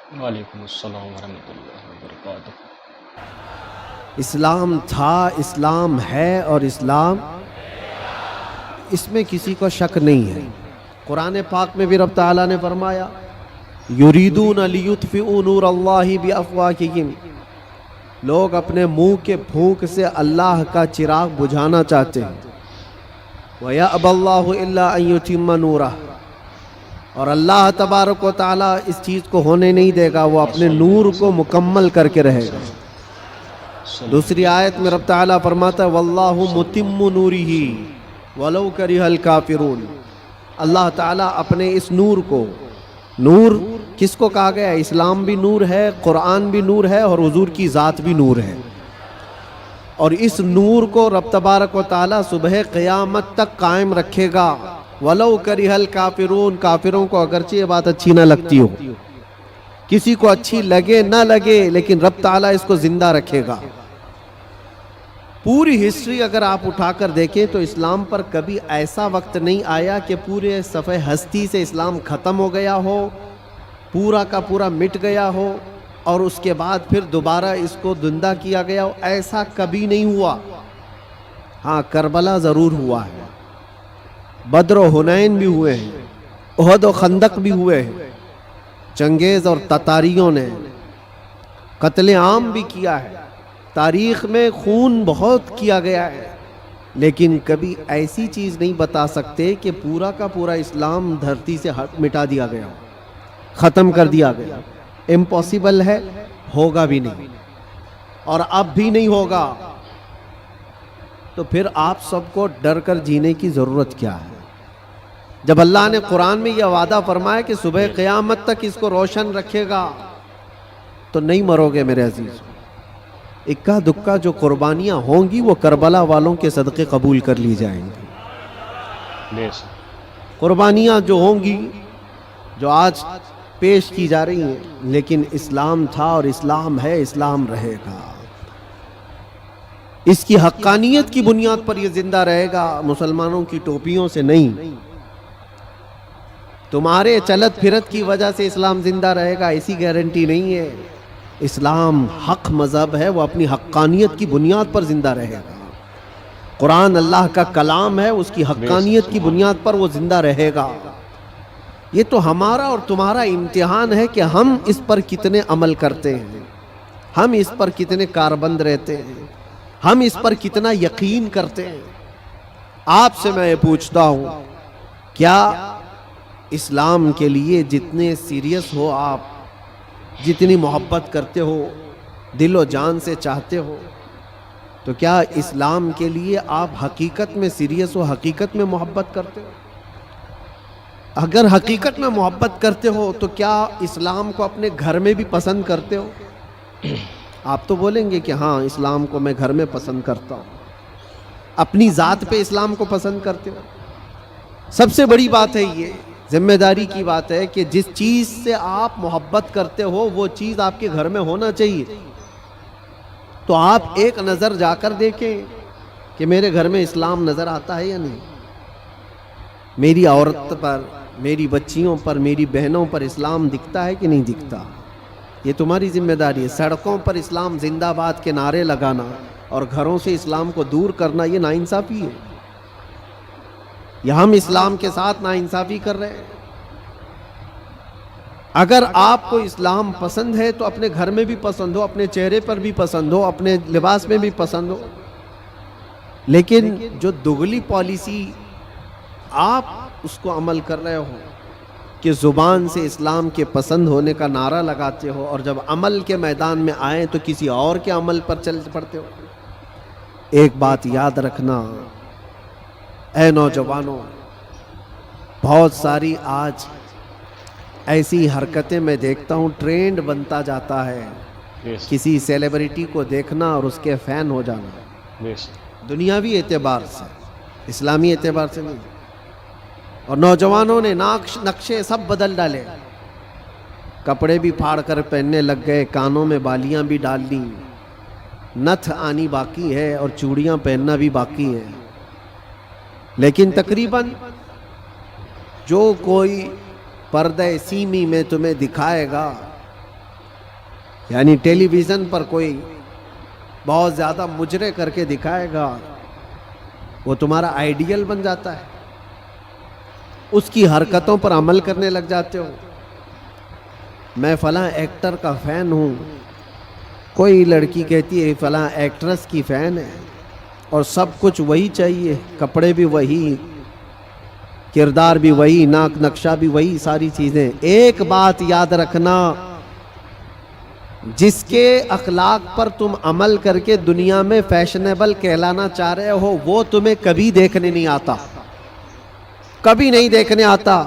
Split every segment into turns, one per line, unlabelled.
وعلیکم السلام ورحمۃ اللہ وبرکاتہ۔
اسلام تھا، اسلام ہے، اور اسلام اس میں کسی کو شک نہیں ہے۔ قرآن پاک میں بھی رب تعالیٰ نے فرمایا یریدون لیطفئوا نور اللہ بافواہہم، لوگ اپنے منہ کے پھونک سے اللہ کا چراغ بجھانا چاہتے ہیں۔ وَيَأْبَى اللَّهُ إِلَّا أَن يُتِمَّ نُورَهُ، اور اللہ تبارک و تعالیٰ اس چیز کو ہونے نہیں دے گا، وہ اپنے نور کو مکمل کر کے رہے گا۔ دوسری آیت میں رب تعالیٰ فرماتا ہے وَاللَّهُ مُتِمُّ نُورِهِ وَلَوْ كَرِهَ الْكَافِرُونَ، اللہ تعالیٰ اپنے اس نور کو، نور کس کو کہا گیا ہے؟ اسلام بھی نور ہے، قرآن بھی نور ہے، اور حضور کی ذات بھی نور ہے، اور اس نور کو رب تبارک و تعالیٰ صبح قیامت تک قائم رکھے گا۔ وَلَوْ كَرِهَ الْكَافِرُونَ، کافروں کو اگرچہ یہ بات اچھی نہ لگتی ہو، کسی کو اچھی لگے نہ لگے، لیکن رب تعالیٰ اس کو زندہ رکھے گا۔ پوری ہسٹری اگر آپ اٹھا کر دیکھیں تو اسلام پر کبھی ایسا وقت نہیں آیا کہ پورے صفحہ ہستی سے اسلام ختم ہو گیا ہو، پورا کا پورا مٹ گیا ہو، اور اس کے بعد پھر دوبارہ اس کو زندہ کیا گیا ہو، ایسا کبھی نہیں ہوا۔ ہاں، کربلا ضرور ہوا ہے، بدر و حنین بھی ہوئے ہیں، احد و خندق بھی ہوئے ہیں، چنگیز اور تتاریوں نے قتل عام بھی کیا ہے، تاریخ میں خون بہت کیا گیا ہے، لیکن کبھی ایسی چیز نہیں بتا سکتے کہ پورا کا پورا اسلام دھرتی سے مٹا دیا گیا، ختم کر دیا گیا۔ امپاسبل ہے، ہوگا بھی نہیں، اور اب بھی نہیں ہوگا۔ تو پھر آپ سب کو ڈر کر جینے کی ضرورت کیا ہے؟ جب اللہ نے قرآن میں یہ وعدہ فرمایا کہ صبح قیامت تک اس کو روشن رکھے گا، تو نہیں مرو گے میرے عزیز۔ اکا دکا جو قربانیاں ہوں گی وہ کربلا والوں کے صدقے قبول کر لی جائیں گی۔ قربانیاں جو ہوں گی، جو آج پیش کی جا رہی ہیں، لیکن اسلام تھا اور اسلام ہے، اسلام رہے گا، اس کی حقانیت کی بنیاد پر یہ زندہ رہے گا، مسلمانوں کی ٹوپیوں سے نہیں۔ تمہارے چلت پھرت کی وجہ سے اسلام زندہ رہے گا ایسی گارنٹی نہیں ہے۔ اسلام حق مذہب ہے، وہ اپنی حقانیت کی بنیاد پر زندہ رہے گا۔ قرآن اللہ کا کلام ہے، اس کی حقانیت کی بنیاد پر وہ زندہ رہے گا۔ یہ تو ہمارا اور تمہارا امتحان ہے کہ ہم اس پر کتنے عمل کرتے ہیں، ہم اس پر کتنے کاربند رہتے ہیں، ہم اس پر کتنا یقین کرتے ہیں۔ آپ سے میں یہ پوچھتا ہوں، کیا اسلام کے لیے جتنے سیریس ہو آپ، جتنی محبت کرتے ہو، دل و جان سے چاہتے ہو، تو کیا اسلام کے لیے آپ حقیقت میں سیریس ہو، حقیقت میں محبت کرتے ہو؟ اگر حقیقت میں محبت کرتے ہو تو کیا اسلام کو اپنے گھر میں بھی پسند کرتے ہو؟ آپ تو بولیں گے کہ ہاں اسلام کو میں گھر میں پسند کرتا ہوں۔ اپنی ذات پہ اسلام کو پسند کرتے ہو؟ سب سے بڑی بات ہے، یہ ذمہ داری کی بات ہے کہ جس چیز سے آپ محبت کرتے ہو وہ چیز آپ کے گھر میں ہونا چاہیے۔ تو آپ ایک نظر جا کر دیکھیں کہ میرے گھر میں اسلام نظر آتا ہے یا نہیں، میری عورت پر، میری بچیوں پر، میری بہنوں پر اسلام دکھتا ہے کہ نہیں دکھتا۔ یہ تمہاری ذمہ داری ہے۔ سڑکوں پر اسلام زندہ آباد کے نعرے لگانا اور گھروں سے اسلام کو دور کرنا، یہ ناانصافی ہے۔ یا ہم اسلام کے ساتھ ناانصافی کر رہے ہیں؟ اگر آپ کو اسلام پسند ہے تو اپنے گھر میں بھی پسند ہو، اپنے چہرے پر بھی پسند ہو، اپنے لباس میں بھی پسند ہو، لیکن جو دگلی پالیسی آپ اس کو عمل کر رہے ہو کہ زبان سے اسلام کے پسند ہونے کا نعرہ لگاتے ہو، اور جب عمل کے میدان میں آئیں تو کسی اور کے عمل پر چل پڑتے ہو۔ ایک بات یاد رکھنا اے نوجوانوں، بہت ساری آج ایسی حرکتیں میں دیکھتا ہوں، ٹرینڈ بنتا جاتا ہے، کسی سیلیبریٹی کو دیکھنا اور اس کے فین ہو جانا، دنیاوی اعتبار سے، اسلامی اعتبار سے نہیں۔ اور نوجوانوں نے نقشے سب بدل ڈالے، کپڑے بھی پھاڑ کر پہننے لگ گئے، کانوں میں بالیاں بھی ڈال لی، نتھ آنی باقی ہے اور چوڑیاں پہننا بھی باقی ہے۔ لیکن تقریباً جو کوئی پردہ سیمی میں تمہیں دکھائے گا یعنی ٹیلی ویژن پر کوئی بہت زیادہ مجرے کر کے دکھائے گا، وہ تمہارا آئیڈیل بن جاتا ہے، اس کی حرکتوں پر عمل کرنے لگ جاتے ہو۔ میں فلاں ایکٹر کا فین ہوں، کوئی لڑکی کہتی ہے فلاں ایکٹریس کی فین ہے، اور سب کچھ وہی چاہیے، کپڑے بھی وہی، کردار بھی وہی، ناک نقشہ بھی وہی، ساری چیزیں۔ ایک بات یاد رکھنا، جس کے اخلاق پر تم عمل کر کے دنیا میں فیشنیبل کہلانا چاہ رہے ہو، وہ تمہیں کبھی دیکھنے نہیں آتا، کبھی نہیں دیکھنے آتا۔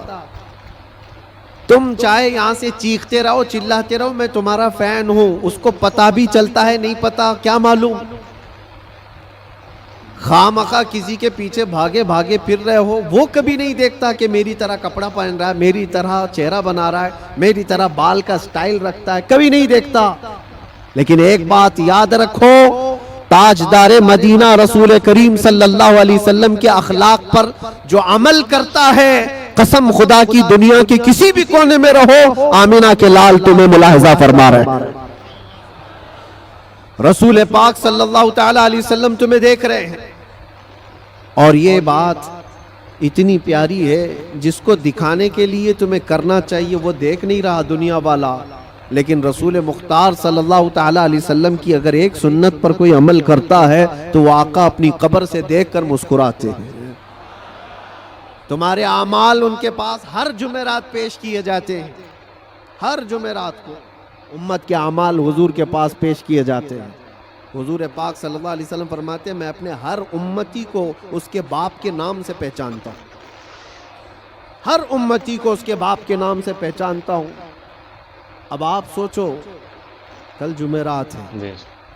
تم چاہے یہاں سے چیختے رہو، چلاتے رہو میں تمہارا فین ہوں، اس کو پتا بھی چلتا ہے نہیں پتا کیا معلوم، خواہ کسی کے پیچھے بھاگے بھاگے پھر رہے ہو، وہ کبھی نہیں دیکھتا کہ میری طرح کپڑا پہن رہا ہے، میری طرح چہرہ بنا رہا ہے، میری طرح بال کا سٹائل رکھتا ہے، کبھی نہیں دیکھتا۔ لیکن ایک بات یاد رکھو، تاجدار مدینہ رسول کریم صلی اللہ علیہ وسلم کے اخلاق پر جو عمل کرتا ہے، قسم خدا کی دنیا کے کسی بھی کونے میں رہو، آمینہ کے لال تمہیں ملاحظہ فرما رہے ہیں، رسول پاک صلی اللہ تعالی علیہ وسلم تمہیں دیکھ رہے ہیں۔ اور یہ بات اتنی پیاری ہے، جس کو دکھانے کے لیے تمہیں کرنا چاہیے وہ دیکھ نہیں رہا دنیا والا، لیکن رسول مختار صلی اللہ تعالی علیہ وسلم کی اگر ایک سنت پر کوئی عمل کرتا ہے تو وہ آقا اپنی قبر سے دیکھ کر مسکراتے ہیں۔ تمہارے اعمال ان کے پاس ہر جمعرات پیش کیے جاتے ہیں، ہر جمعرات کو امت کے اعمال حضور کے پاس پیش کیے جاتے ہیں۔ حضور پاک صلی اللہ علیہ وسلم فرماتے ہیں میں اپنے ہر امتی کو اس کے باپ کے نام سے پہچانتا ہوں، ہر امتی کو اس کے باپ کے نام سے پہچانتا ہوں۔ اب آپ سوچو، کل جمعرات ہے،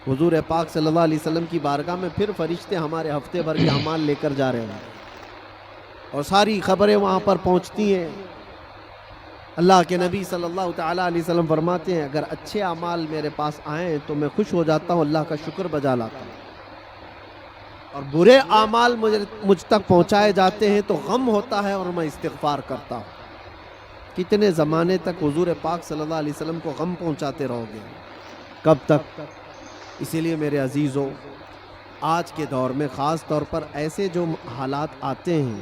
حضور پاک صلی اللہ علیہ وسلم کی بارگاہ میں پھر فرشتے ہمارے ہفتے بھر کے اعمال لے کر جا رہے ہیں، اور ساری خبریں وہاں پر پہنچتی ہیں۔ اللہ کے نبی صلی اللہ تعالیٰ علیہ وسلم فرماتے ہیں اگر اچھے اعمال میرے پاس آئیں تو میں خوش ہو جاتا ہوں، اللہ کا شکر بجا لاتا ہوں، اور برے اعمال مجھ تک پہنچائے جاتے ہیں تو غم ہوتا ہے اور میں استغفار کرتا ہوں۔ کتنے زمانے تک حضور پاک صلی اللہ علیہ وسلم کو غم پہنچاتے رہو گے؟ کب تک؟ اسی لیے میرے عزیزوں، آج کے دور میں خاص طور پر ایسے جو حالات آتے ہیں،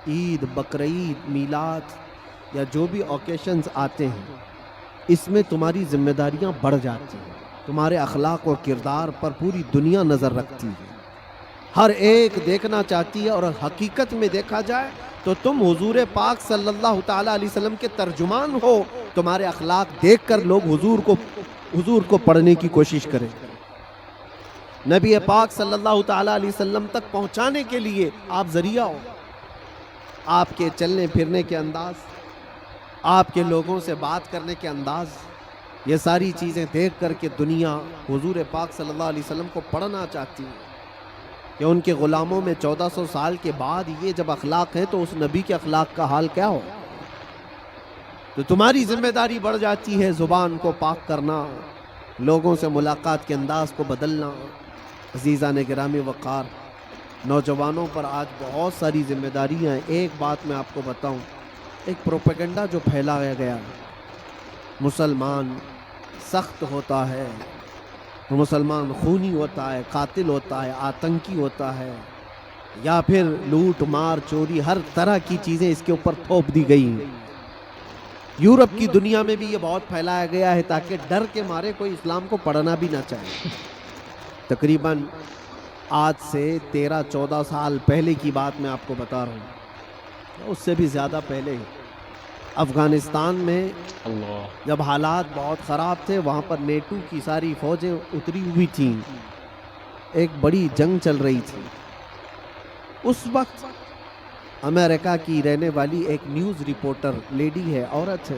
عید، بقرعید، میلاد یا جو بھی اوکیشنز آتے ہیں، اس میں تمہاری ذمہ داریاں بڑھ جاتی ہیں، تمہارے اخلاق اور کردار پر پوری دنیا نظر رکھتی ہے، ہر ایک دیکھنا چاہتی ہے، اور حقیقت میں دیکھا جائے تو تم حضور پاک صلی اللہ تعالیٰ علیہ وسلم کے ترجمان ہو۔ تمہارے اخلاق دیکھ کر لوگ حضور کو پڑھنے کی کوشش کریں، نبی پاک صلی اللہ تعالیٰ علیہ وسلم تک پہنچانے کے لیے آپ ذریعہ ہو۔ آپ کے چلنے پھرنے کے انداز، آپ کے لوگوں سے بات کرنے کے انداز، یہ ساری چیزیں دیکھ کر کے دنیا حضور پاک صلی اللہ علیہ وسلم کو پڑھنا چاہتی ہے کہ ان کے غلاموں میں 1400 سال کے بعد یہ جب اخلاق ہے تو اس نبی کے اخلاق کا حال کیا ہو۔ تو تمہاری ذمہ داری بڑھ جاتی ہے زبان کو پاک کرنا، لوگوں سے ملاقات کے انداز کو بدلنا۔ عزیزان گرامی وقار، نوجوانوں پر آج بہت ساری ذمہ داریاں ہیں۔ ایک بات میں آپ کو بتاؤں، ایک پروپیگنڈا جو پھیلایا گیا، مسلمان سخت ہوتا ہے، مسلمان خونی ہوتا ہے، قاتل ہوتا ہے، آتنکی ہوتا ہے، یا پھر لوٹ مار چوری، ہر طرح کی چیزیں اس کے اوپر تھوپ دی گئی ہیں۔ یورپ کی دنیا میں بھی یہ بہت پھیلایا گیا ہے تاکہ ڈر کے مارے کوئی اسلام کو پڑھنا بھی نہ چاہے۔ تقریباً آج سے 13-14 سال پہلے کی بات میں آپ کو بتا رہا ہوں، اس سے بھی زیادہ پہلے افغانستان میں جب حالات بہت خراب تھے، وہاں پر نیٹو کی ساری فوجیں اتری ہوئی تھیں، ایک بڑی جنگ چل رہی تھی۔ اس وقت امریکہ کی رہنے والی ایک نیوز رپورٹر، لیڈی ہے، عورت ہے،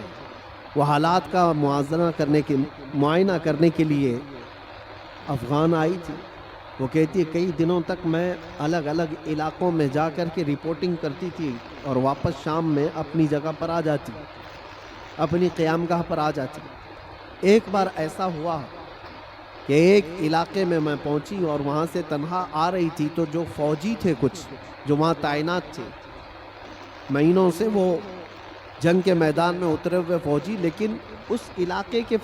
وہ حالات کا معائنہ کرنے کے لیے افغان آئی تھی۔ وہ کہتی ہے کئی دنوں تک میں الگ الگ علاقوں میں جا کر کے رپورٹنگ کرتی تھی اور واپس شام میں اپنی جگہ پر آ جاتی، اپنی قیامگاہ پر آ جاتی۔ ایک بار ایسا ہوا کہ ایک علاقے میں پہنچی اور وہاں سے تنہا آ رہی تھی، تو جو فوجی تھے کچھ جو وہاں تعینات تھے مہینوں سے، وہ جنگ کے میدان میں اترے ہوئے فوجی، لیکن اس علاقے کے